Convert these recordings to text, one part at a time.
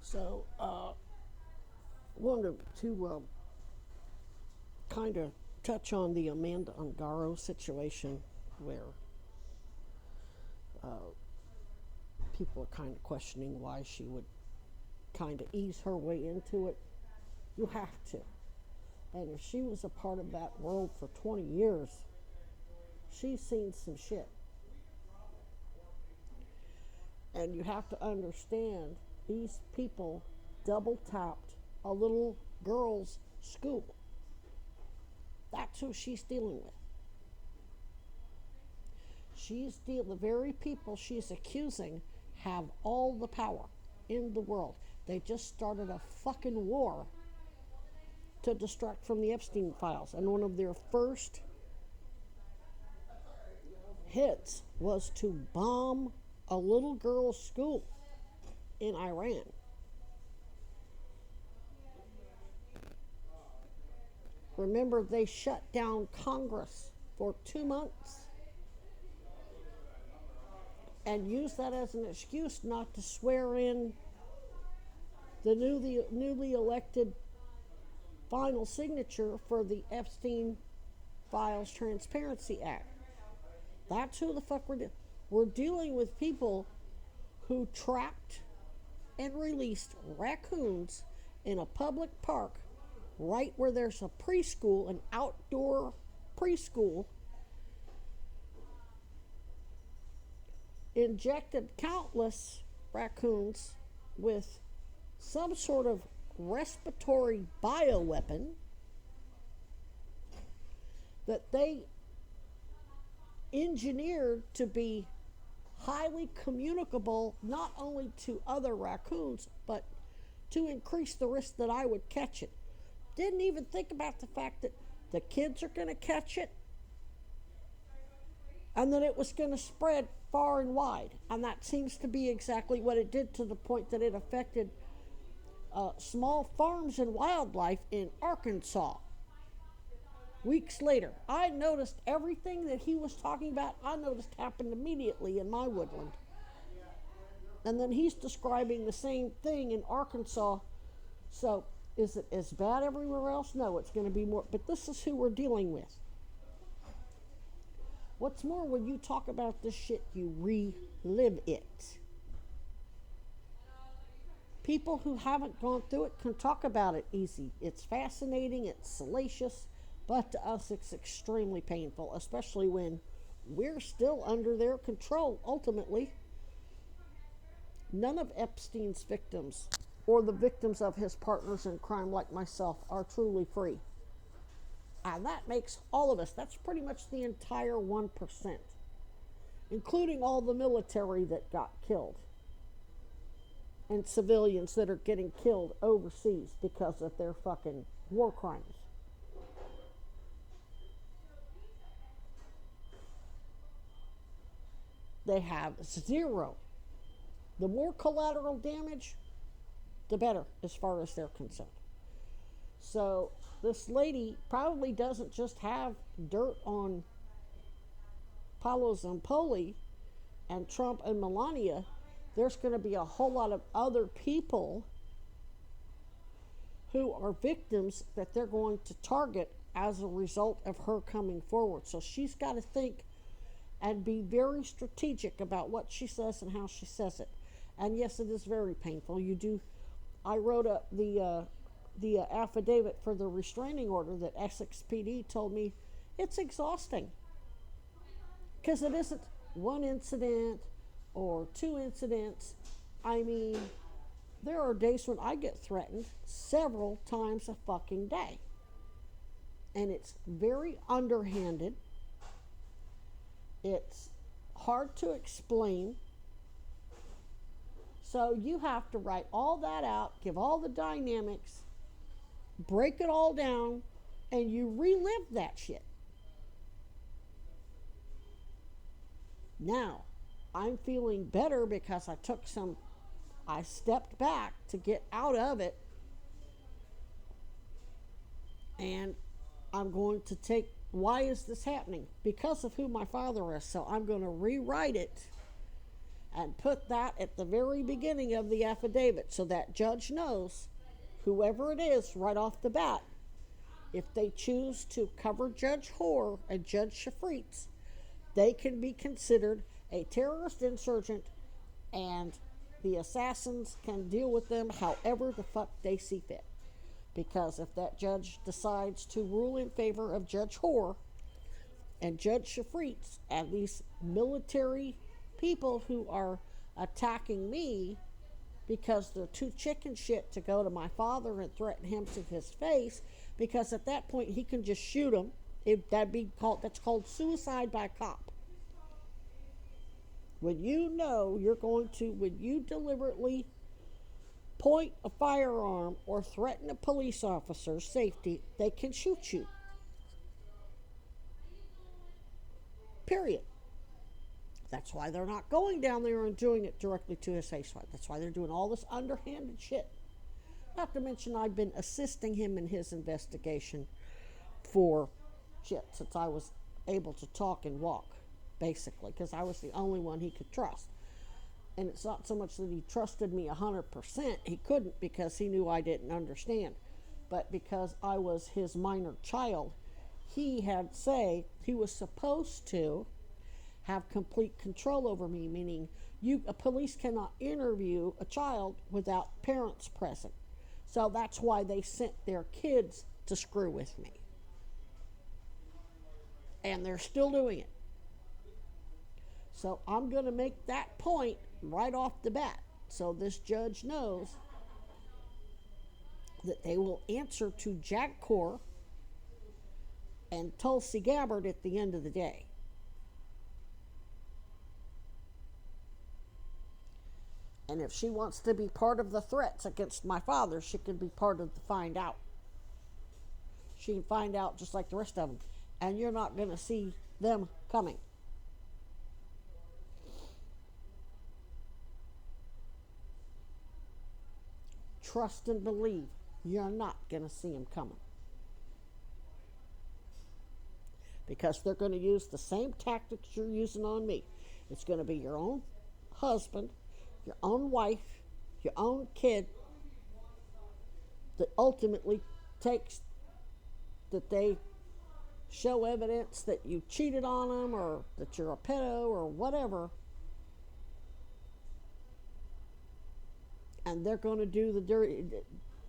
So, wanted to kind of touch on the Amanda Ungaro situation where people are kind of questioning why she would kind of ease her way into it. You have to. And if she was a part of that world for 20 years, she's seen some shit. And you have to understand these people double tapped a little girl's school. That's who she's dealing with. The very people she's accusing have all the power in the world. They just started a fucking war to distract from the Epstein files. And one of their first hits was to bomb a little girl's school in Iran. Remember, they shut down Congress for 2 months and used that as an excuse not to swear in the newly elected final signature for the Epstein Files Transparency Act. That's who the fuck we're dealing with people who trapped and released raccoons in a public park right where there's a preschool, an outdoor preschool, injected countless raccoons with some sort of respiratory bioweapon that they engineered to be highly communicable not only to other raccoons but to increase the risk that I would catch it. Didn't even think about the fact that the kids are going to catch it and that it was going to spread far and wide. And that seems to be exactly what it did, to the point that it affected small farms and wildlife in Arkansas. Weeks later, I noticed everything that he was talking about, I noticed happened immediately in my woodland. And then he's describing the same thing in Arkansas. So, is it as bad everywhere else? No, it's going to be more. But this is who we're dealing with. What's more, when you talk about this shit, you relive it. People who haven't gone through it can talk about it easy. It's fascinating, it's salacious, but to us it's extremely painful, especially when we're still under their control, ultimately. None of Epstein's victims, or the victims of his partners in crime like myself, are truly free. And that makes all of us, that's pretty much the entire 1%, including all the military that got killed and civilians that are getting killed overseas because of their fucking war crimes. They have zero. The more collateral damage, the better, as far as they're concerned. So this lady probably doesn't just have dirt on Paolo Zampoli and Trump and Melania. There's going to be a whole lot of other people who are victims that they're going to target as a result of her coming forward. So she's got to think and be very strategic about what she says and how she says it. And yes, it is very painful. I wrote up the affidavit for the restraining order that Essex PD told me it's exhausting, because it isn't one incident or two incidents. I mean, there are days when I get threatened several times a fucking day. And it's very underhanded. It's hard to explain. So you have to write all that out, give all the dynamics, break it all down, and you relive that shit. Now, I'm feeling better because I stepped back to get out of it, and I'm going to take, why is this happening? Because of who my father is. So I'm going to rewrite it and put that at the very beginning of the affidavit so that judge knows, whoever it is, right off the bat, if they choose to cover Judge Hoare and Judge Shafritz, they can be considered a terrorist insurgent, and the assassins can deal with them however the fuck they see fit. Because if that judge decides to rule in favor of Judge Hoare and Judge Shafritz and these military people who are attacking me because they're too chicken shit to go to my father and threaten him to his face, because at that point he can just shoot him. That's called suicide by cop. When you know when you deliberately point a firearm or threaten a police officer's safety, they can shoot you. Period. That's why they're not going down there and doing it directly to his face. That's why they're doing all this underhanded shit. Not to mention I've been assisting him in his investigation for since I was able to talk and walk, basically, because I was the only one he could trust. And it's not so much that he trusted me 100%. He couldn't, because he knew I didn't understand. But because I was his minor child, he was supposed to have complete control over me, meaning a police cannot interview a child without parents present. So that's why they sent their kids to screw with me. And they're still doing it. So I'm going to make that point right off the bat, so this judge knows that they will answer to Jack Core and Tulsi Gabbard at the end of the day. And if she wants to be part of the threats against my father, she can be part of the find out. She can find out just like the rest of them. And you're not going to see them coming. Trust and believe, you're not going to see them coming. Because they're going to use the same tactics you're using on me. It's going to be your own husband, your own wife, your own kid, that ultimately takes that they show evidence that you cheated on them or that you're a pedo or whatever. And they're going to do the dirty.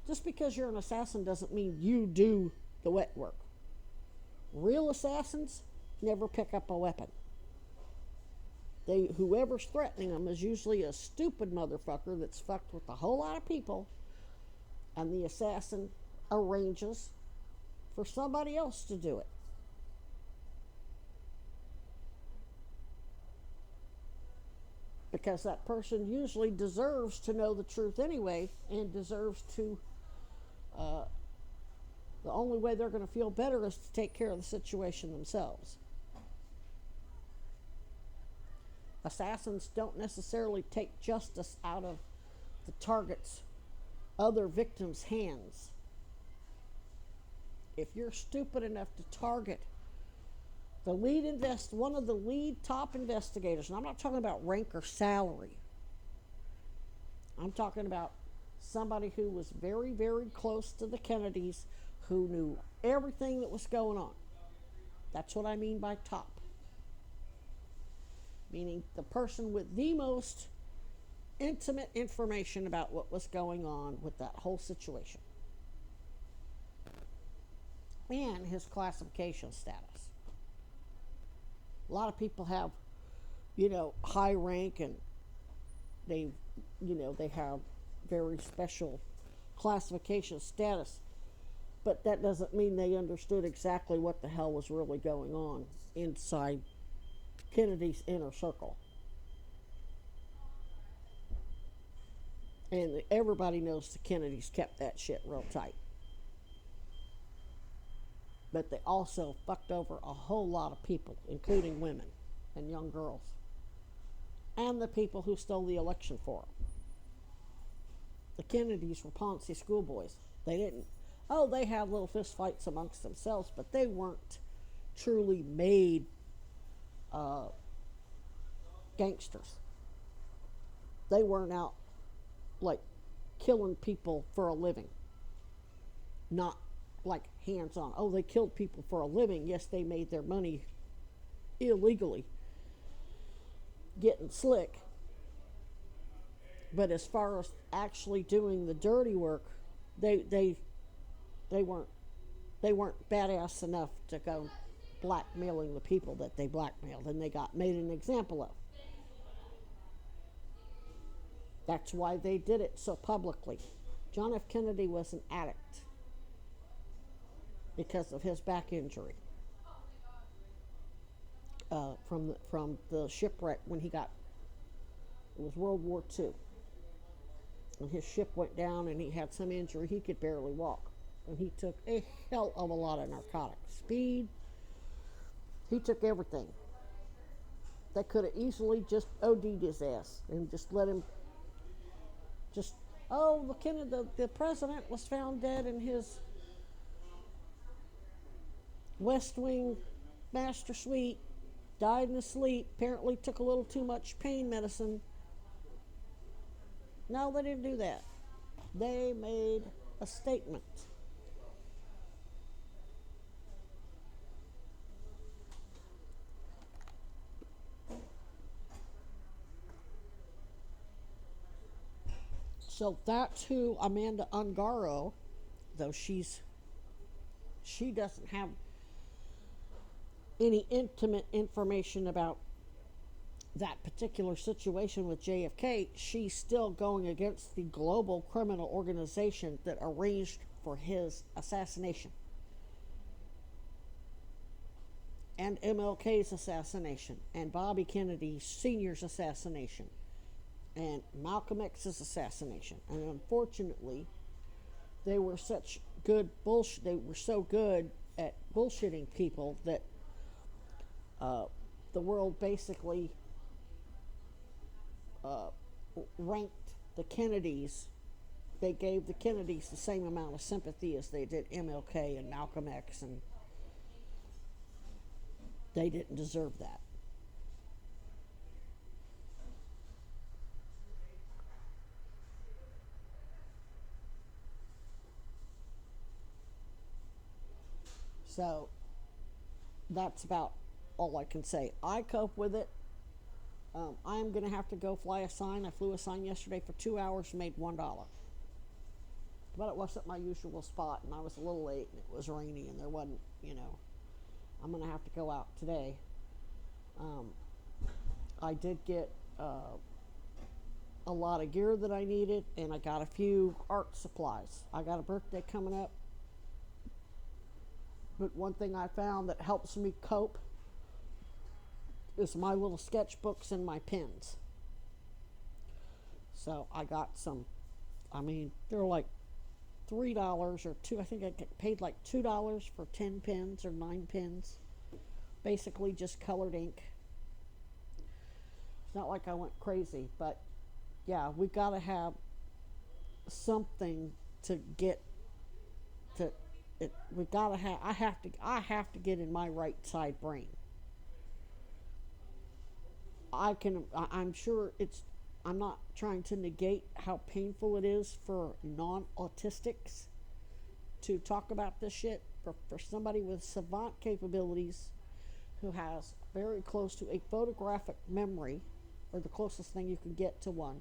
Just because you're an assassin doesn't mean you do the wet work. Real assassins never pick up a weapon. Whoever's threatening them is usually a stupid motherfucker that's fucked with a whole lot of people, and the assassin arranges for somebody else to do it. Because that person usually deserves to know the truth anyway, and deserves to, the only way they're going to feel better is to take care of the situation themselves. Assassins don't necessarily take justice out of the target's other victims' hands. If you're stupid enough to target one of the lead top investigators, and I'm not talking about rank or salary. I'm talking about somebody who was very, very close to the Kennedys, who knew everything that was going on. That's what I mean by top. Meaning the person with the most intimate information about what was going on with that whole situation. And his classification status. A lot of people have, high rank, and they have very special classification status. But that doesn't mean they understood exactly what the hell was really going on inside Kennedy's inner circle. And everybody knows the Kennedys kept that shit real tight. But they also fucked over a whole lot of people, including women and young girls. And the people who stole the election for them. The Kennedys were Ponzi schoolboys. They had little fist fights amongst themselves, but they weren't truly made gangsters. They weren't out like killing people for a living, not like hands on. Oh, they killed people for a living. Yes, they made their money illegally, getting slick. But as far as actually doing the dirty work, they they they weren't they weren't badass enough to go blackmailing the people that they blackmailed and they got made an example of. That's why they did it so publicly. John F. Kennedy was an addict because of his back injury from the shipwreck when he got. It was World War II, and his ship went down, and he had some injury. He could barely walk, and he took a hell of a lot of narcotics. Speed. He took everything. They could have easily just OD'd his ass and just let him. Just the president was found dead in his West Wing master suite, died in his sleep, apparently took a little too much pain medicine. No, they didn't do that. They made a statement. So that's who Amanda Ungaro, though she doesn't have any intimate information about that particular situation with JFK, she's still going against the global criminal organization that arranged for his assassination and MLK's assassination and Bobby Kennedy Sr.'s assassination and Malcolm X's assassination. And unfortunately, they were such good bullshit. They were so good at bullshitting people that the world basically ranked the Kennedys. They gave the Kennedys the same amount of sympathy as they did MLK and Malcolm X, and they didn't deserve that. So that's about all I can say. I cope with it. I'm going to have to go fly a sign. I flew a sign yesterday for 2 hours, made $1. But it wasn't my usual spot, and I was a little late, and it was rainy, and there wasn't, I'm going to have to go out today. I did get a lot of gear that I needed, and I got a few art supplies. I got a birthday coming up. But one thing I found that helps me cope is my little sketchbooks and my pens. So I got some, they're like $3 or two. I think I get paid like $2 for 10 pens or 9 pens. Basically just colored ink. It's not like I went crazy, but yeah, we got to have something to get to it. We got to have. I have to get in my right side brain. I'm sure it's. I'm not trying to negate how painful it is for non-autistics to talk about this shit. For somebody with savant capabilities who has very close to a photographic memory, or the closest thing you can get to one,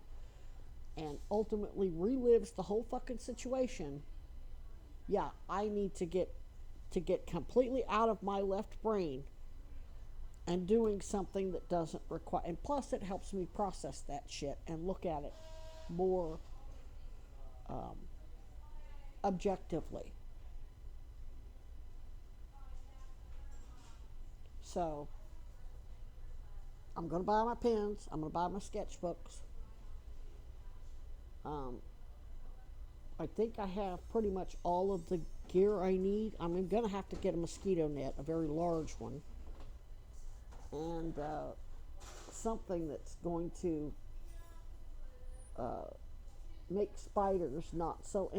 and ultimately relives the whole fucking situation. Yeah, I need to get completely out of my left brain and doing something that doesn't require, and plus it helps me process that shit and look at it more objectively. So I'm going to buy my pens. I'm going to buy my sketchbooks. I think I have pretty much all of the gear I need. I'm going to have to get a mosquito net, a very large one, and something that's going to make spiders not so